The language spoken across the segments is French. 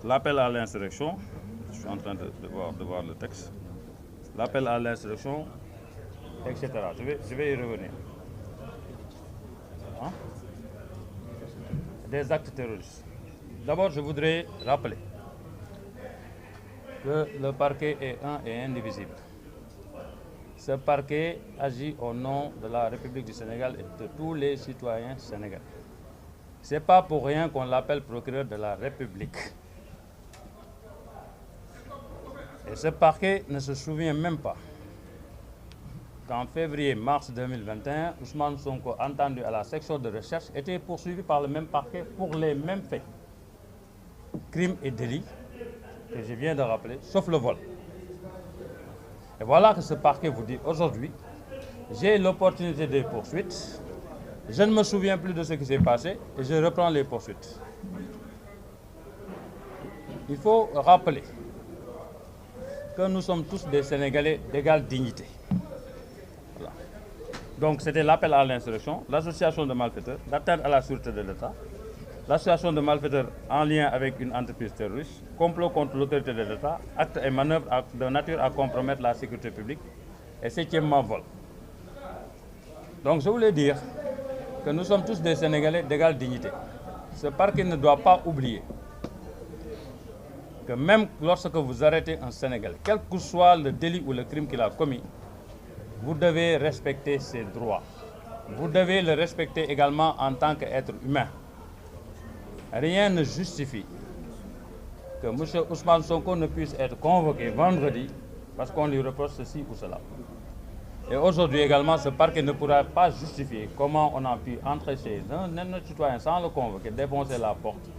L'appel à l'insurrection, je suis en train de voir le texte, l'appel à l'insurrection, etc. Je vais y revenir. Hein? Des actes terroristes. D'abord, je voudrais rappeler que le parquet est un et indivisible. Ce parquet agit au nom de la République du Sénégal et de tous les citoyens sénégalais. Ce n'est pas pour rien qu'on l'appelle procureur de la République. Et ce parquet ne se souvient même pas qu'en février-mars 2021, Ousmane Sonko, entendu à la section de recherche, était poursuivi par le même parquet pour les mêmes faits, crimes et délits que je viens de rappeler, sauf le vol. Et voilà que ce parquet vous dit aujourd'hui, j'ai l'opportunité des poursuites, je ne me souviens plus de ce qui s'est passé et je reprends les poursuites. Il faut rappeler que nous sommes tous des Sénégalais d'égale dignité. Voilà. Donc c'était l'appel à l'insurrection, l'association de malfaiteurs, l'atteinte à la sûreté de l'État, l'association de malfaiteurs en lien avec une entreprise terroriste, complot contre l'autorité de l'État, actes et manœuvres de nature à compromettre la sécurité publique et septièmement vol. Donc je voulais dire que nous sommes tous des Sénégalais d'égale dignité. Ce parquet ne doit pas oublier que même lorsque vous arrêtez un Sénégalais, quel que soit le délit ou le crime qu'il a commis, vous devez respecter ses droits. Vous devez le respecter également en tant qu'être humain. Rien ne justifie que M. Ousmane Sonko ne puisse être convoqué vendredi parce qu'on lui reproche ceci ou cela. Et aujourd'hui également, ce parquet ne pourra pas justifier comment on a pu entrer chez un autre citoyen sans le convoquer, défoncer la porte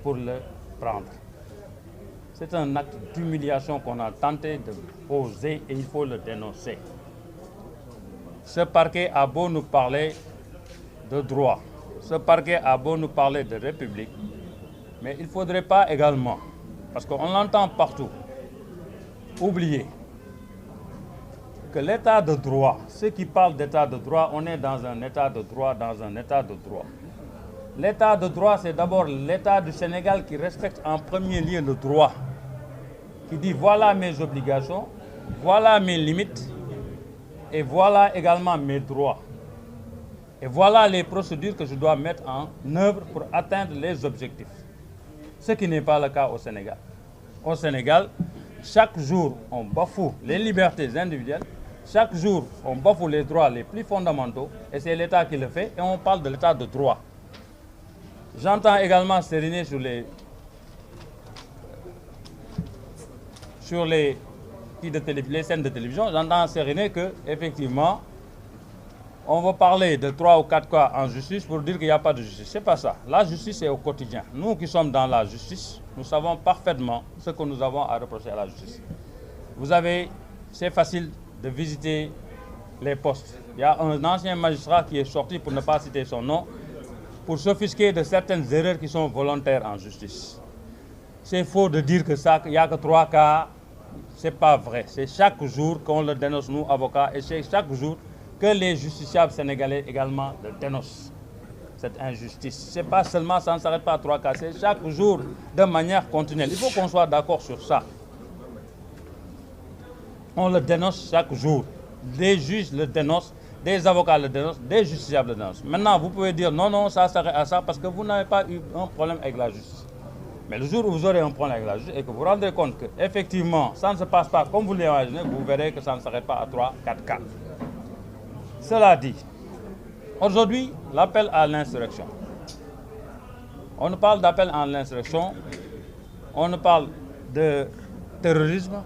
pour le prendre. C'est un acte d'humiliation qu'on a tenté de poser et il faut le dénoncer. Ce parquet a beau nous parler de droit, ce parquet a beau nous parler de république, mais il ne faudrait pas également, parce qu'on l'entend partout, oublier que l'état de droit, ceux qui parlent d'état de droit, on est dans un état de droit, L'état de droit, c'est d'abord l'état du Sénégal qui respecte en premier lieu le droit, qui dit voilà mes obligations, voilà mes limites, et voilà également mes droits. Et voilà les procédures que je dois mettre en œuvre pour atteindre les objectifs. Ce qui n'est pas le cas au Sénégal. Au Sénégal, chaque jour, on bafoue les libertés individuelles, chaque jour, on bafoue les droits les plus fondamentaux, et c'est l'État qui le fait, et on parle de l'État de droit. J'entends également s'ériner sur les scènes de télévision, j'entends s'ériner que, effectivement, on va parler de 3 ou 4 cas en justice pour dire qu'il n'y a pas de justice. Ce n'est pas ça. La justice est au quotidien. Nous qui sommes dans la justice, nous savons parfaitement ce que nous avons à reprocher à la justice. C'est facile de visiter les postes. Il y a un ancien magistrat qui est sorti, pour ne pas citer son nom, pour s'offusquer de certaines erreurs qui sont volontaires en justice. C'est faux de dire qu'il n'y a que 3 cas. Ce n'est pas vrai. C'est chaque jour qu'on le dénonce, nous, avocats, et c'est chaque jour que les justiciables sénégalais également le dénoncent. Cette injustice. Ce n'est pas seulement, ça ne s'arrête pas à 3 cas, c'est chaque jour de manière continuelle. Il faut qu'on soit d'accord sur ça. On le dénonce chaque jour. Des juges le dénoncent, des avocats le dénoncent, des justiciables le dénoncent. Maintenant, vous pouvez dire non, non, ça s'arrête à ça parce que vous n'avez pas eu un problème avec la justice. Mais le jour où vous aurez un problème avec la justice et que vous vous rendrez compte qu'effectivement, ça ne se passe pas comme vous l'imaginez, vous verrez que ça ne s'arrête pas à 3, 4 cas. Cela dit, aujourd'hui, l'appel à l'insurrection. On ne parle d'appel à l'insurrection, on ne parle de terrorisme,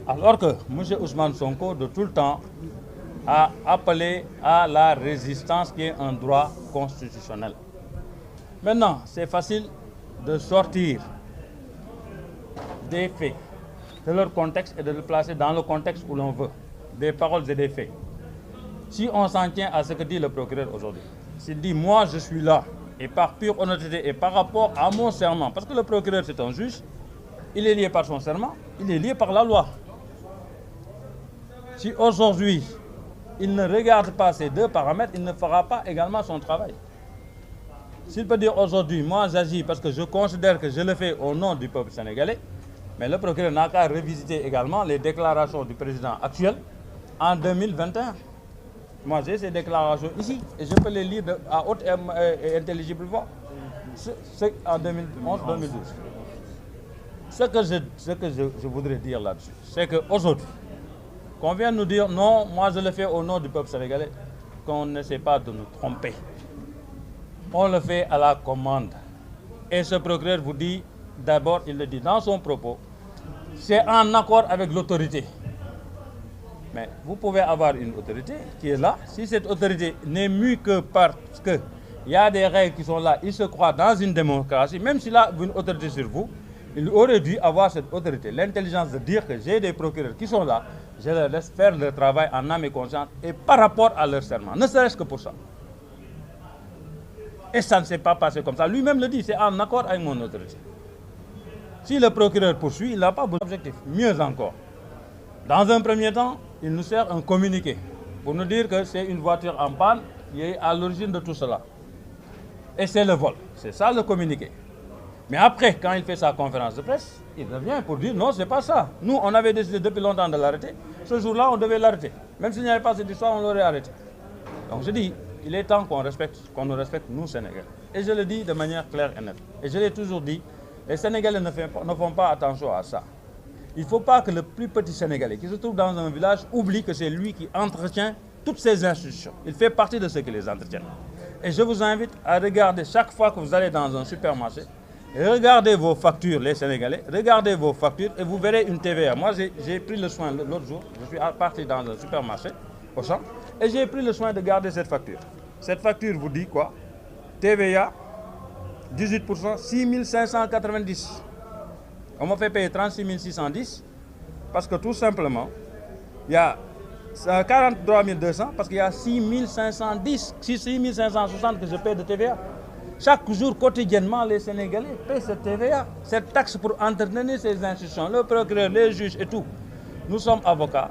alors que M. Ousmane Sonko, de tout le temps, a appelé à la résistance qui est un droit constitutionnel. Maintenant, c'est facile de sortir des faits de leur contexte et de le placer dans le contexte où l'on veut, des paroles et des faits. Si on s'en tient à ce que dit le procureur aujourd'hui, s'il dit « moi je suis là » et par pure honnêteté et par rapport à mon serment, parce que le procureur c'est un juge, il est lié par son serment, il est lié par la loi. Si aujourd'hui il ne regarde pas ces 2 paramètres, il ne fera pas également son travail. S'il peut dire aujourd'hui, moi j'agis parce que je considère que je le fais au nom du peuple sénégalais, mais le procureur n'a qu'à revisiter également les déclarations du président actuel en 2021. Moi j'ai ces déclarations ici et je peux les lire à haute et intelligible voix. C'est en 2011-2012. Ce que je voudrais dire là-dessus, c'est qu'aujourd'hui, qu'on vient nous dire non, moi je le fais au nom du peuple sénégalais, qu'on n'essaie pas de nous tromper. On le fait à la commande. Et ce procureur vous dit, d'abord, il le dit dans son propos, c'est en accord avec l'autorité. Mais vous pouvez avoir une autorité qui est là. Si cette autorité n'est mue que parce qu'il y a des règles qui sont là, il se croit dans une démocratie, même s'il a une autorité sur vous, il aurait dû avoir cette autorité, l'intelligence de dire que j'ai des procureurs qui sont là, je leur laisse faire leur travail en âme et conscience et par rapport à leur serment, ne serait-ce que pour ça. Et ça ne s'est pas passé comme ça. Lui-même le dit, c'est en accord avec mon autorité. Si le procureur poursuit, il n'a pas besoin d'objectif. Mieux encore, dans un premier temps, il nous sert un communiqué pour nous dire que c'est une voiture en panne qui est à l'origine de tout cela. Et c'est le vol. C'est ça le communiqué. Mais après, quand il fait sa conférence de presse, il revient pour dire non, c'est pas ça. Nous, on avait décidé depuis longtemps de l'arrêter. Ce jour-là, on devait l'arrêter. Même s'il n'y avait pas cette histoire, on l'aurait arrêté. Donc je dis, il est temps qu'on nous respecte, nous, Sénégalais. Et je le dis de manière claire et nette. Et je l'ai toujours dit, les Sénégalais ne font pas attention à ça. Il ne faut pas que le plus petit Sénégalais qui se trouve dans un village oublie que c'est lui qui entretient toutes ces institutions. Il fait partie de ceux qui les entretiennent. Et je vous invite à regarder chaque fois que vous allez dans un supermarché, regardez vos factures, les Sénégalais, regardez vos factures et vous verrez une TVA. Moi, j'ai pris le soin l'autre jour, je suis parti dans un supermarché, au champ, et j'ai pris le soin de garder cette facture. Cette facture vous dit quoi? TVA, 18%, 6 590. On m'a fait payer 36 610 parce que tout simplement, il y a 43 200 parce qu'il y a 6 510, 6 560 que je paie de TVA. Chaque jour, quotidiennement, les Sénégalais paient cette TVA, cette taxe pour entretenir ces institutions, le procureur, les juges et tout. Nous sommes avocats.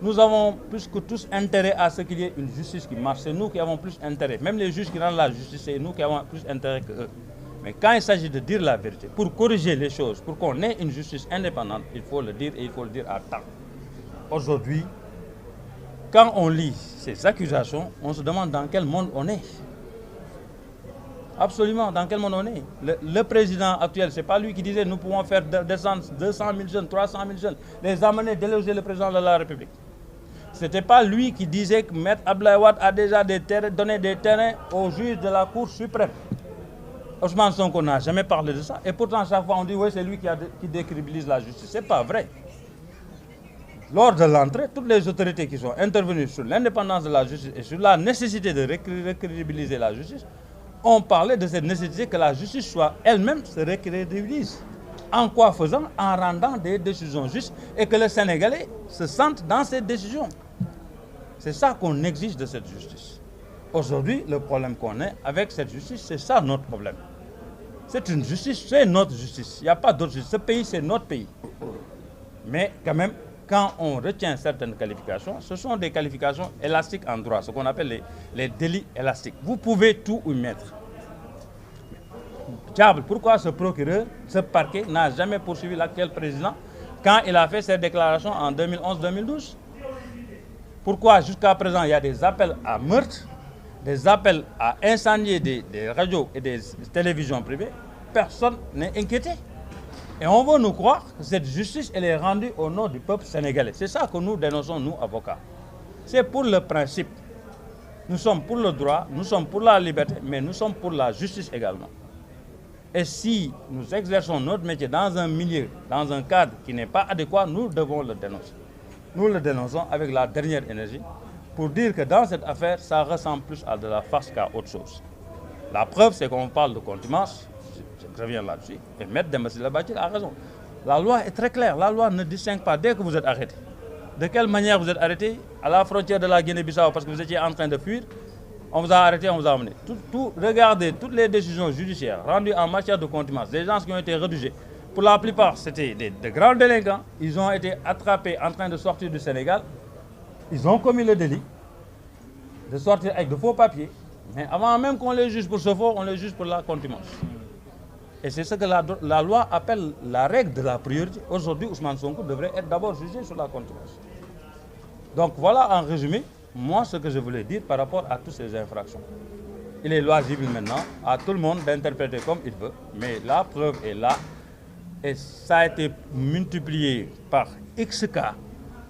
Nous avons plus que tous intérêt à ce qu'il y ait une justice qui marche. C'est nous qui avons plus intérêt. Même les juges qui rendent la justice, c'est nous qui avons plus intérêt qu'eux. Mais quand il s'agit de dire la vérité, pour corriger les choses, pour qu'on ait une justice indépendante, il faut le dire et il faut le dire à temps. Aujourd'hui, quand on lit ces accusations, on se demande dans quel monde on est. Absolument, dans quel monde on est. Le président actuel, ce n'est pas lui qui disait nous pouvons faire descendre 200 000 jeunes, 300 000 jeunes, les amener, déloger le président de la République. Ce n'était pas lui qui disait que M. Abdoulaye Wade a déjà donné des terrains aux juges de la Cour suprême. Ousmane Sonko n'a jamais parlé de ça. Et pourtant, chaque fois, on dit oui, c'est lui qui décrédibilise la justice. Ce n'est pas vrai. Lors de l'entrée, toutes les autorités qui sont intervenues sur l'indépendance de la justice et sur la nécessité de recrédibiliser la justice, ont parlé de cette nécessité que la justice soit elle-même se recrédibilise. En quoi faisant? En rendant des décisions justes et que les Sénégalais se sentent dans ces décisions. C'est ça qu'on exige de cette justice. Aujourd'hui, le problème qu'on a avec cette justice, c'est ça notre problème. C'est une justice, c'est notre justice. Il n'y a pas d'autre justice. Ce pays, c'est notre pays. Mais quand même, quand on retient certaines qualifications, ce sont des qualifications élastiques en droit, ce qu'on appelle les délits élastiques. Vous pouvez tout y mettre. Diable, pourquoi ce procureur, ce parquet n'a jamais poursuivi l'actuel président quand il a fait ses déclarations en 2011-2012? Pourquoi jusqu'à présent il y a des appels à meurtre, des appels à incendier des radios et des télévisions privées? Personne n'est inquiété. Et on veut nous croire que cette justice elle est rendue au nom du peuple sénégalais. C'est ça que nous dénonçons, nous, avocats. C'est pour le principe. Nous sommes pour le droit, nous sommes pour la liberté, mais nous sommes pour la justice également. Et si nous exerçons notre métier dans un milieu, dans un cadre qui n'est pas adéquat, nous devons le dénoncer. Nous le dénonçons avec la dernière énergie pour dire que dans cette affaire, ça ressemble plus à de la farce qu'à autre chose. La preuve, c'est qu'on parle de contumace. Je reviens là-dessus. Et M. Demba Ciré Badji a raison. La loi est très claire. La loi ne distingue pas dès que vous êtes arrêté. De quelle manière vous êtes arrêté? À la frontière de la Guinée-Bissau parce que vous étiez en train de fuir. On vous a arrêté, on vous a emmené. Regardez toutes les décisions judiciaires rendues en matière de contumace. Des gens qui ont été rédigés. Pour la plupart, c'était de grands délinquants. Ils ont été attrapés en train de sortir du Sénégal. Ils ont commis le délit de sortir avec de faux papiers. Mais avant même qu'on les juge pour ce faux, on les juge pour la contumace. Et c'est ce que la loi appelle la règle de la priorité. Aujourd'hui, Ousmane Sonko devrait être d'abord jugé sur la contumace. Donc voilà en résumé, moi ce que je voulais dire par rapport à toutes ces infractions. Il est loisible maintenant à tout le monde d'interpréter comme il veut, mais la preuve est là. Et ça a été multiplié par X cas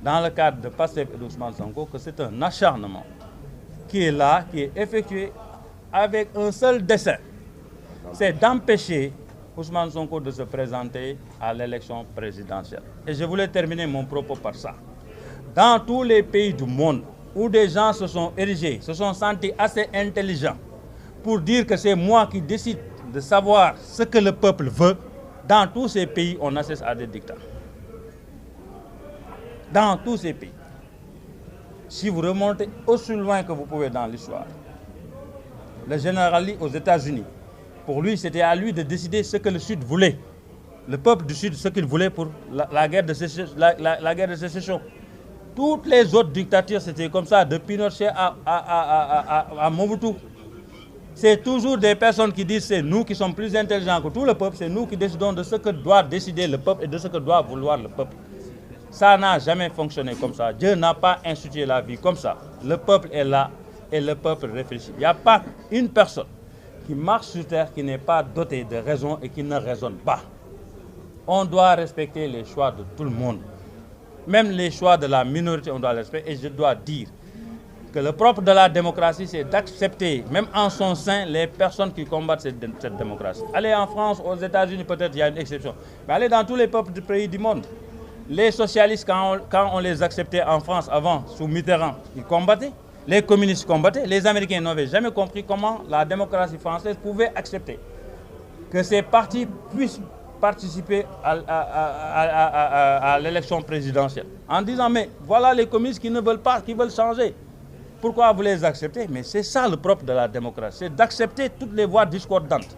dans le cadre de Pastef et d'Ousmane Sonko que c'est un acharnement qui est là, qui est effectué avec un seul dessein. C'est d'empêcher Ousmane Sonko de se présenter à l'élection présidentielle. Et je voulais terminer mon propos par ça. Dans tous les pays du monde où des gens se sont érigés, se sont sentis assez intelligents pour dire que c'est moi qui décide de savoir ce que le peuple veut, dans tous ces pays, on assiste à des dictats. Dans tous ces pays. Si vous remontez aussi loin que vous pouvez dans l'histoire, le général Lee aux États-Unis, pour lui, c'était à lui de décider ce que le Sud voulait. Le peuple du Sud, ce qu'il voulait pour la guerre de sécession. Toutes les autres dictatures, c'était comme ça, de Pinochet à Mobutu. C'est toujours des personnes qui disent c'est nous qui sommes plus intelligents que tout le peuple, c'est nous qui décidons de ce que doit décider le peuple et de ce que doit vouloir le peuple. Ça n'a jamais fonctionné comme ça. Dieu n'a pas institué la vie comme ça. Le peuple est là et le peuple réfléchit. Il n'y a pas une personne qui marche sur terre qui n'est pas dotée de raison et qui ne raisonne pas. On doit respecter les choix de tout le monde. Même les choix de la minorité, on doit les respecter. Et je dois dire que le propre de la démocratie, c'est d'accepter, même en son sein, les personnes qui combattent cette démocratie. Allez en France, aux États-Unis, peut-être il y a une exception. Mais allez dans tous les peuples du pays du monde. Les socialistes, quand on les acceptait en France avant, sous Mitterrand, ils combattaient. Les communistes combattaient. Les Américains n'avaient jamais compris comment la démocratie française pouvait accepter que ces partis puissent participer à l'élection présidentielle. En disant, mais voilà les communistes qui ne veulent pas, qui veulent changer. Pourquoi vous les acceptez? Mais c'est ça le propre de la démocratie, c'est d'accepter toutes les voix discordantes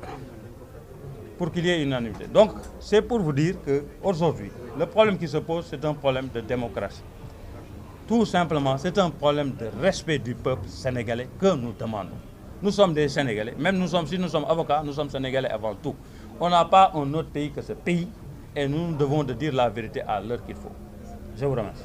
pour qu'il y ait une unanimité. Donc, c'est pour vous dire qu'aujourd'hui, le problème qui se pose, c'est un problème de démocratie. Tout simplement, c'est un problème de respect du peuple sénégalais que nous demandons. Nous sommes des Sénégalais, même si nous sommes avocats, nous sommes Sénégalais avant tout. On n'a pas un autre pays que ce pays et nous devons de dire la vérité à l'heure qu'il faut. Je vous remercie.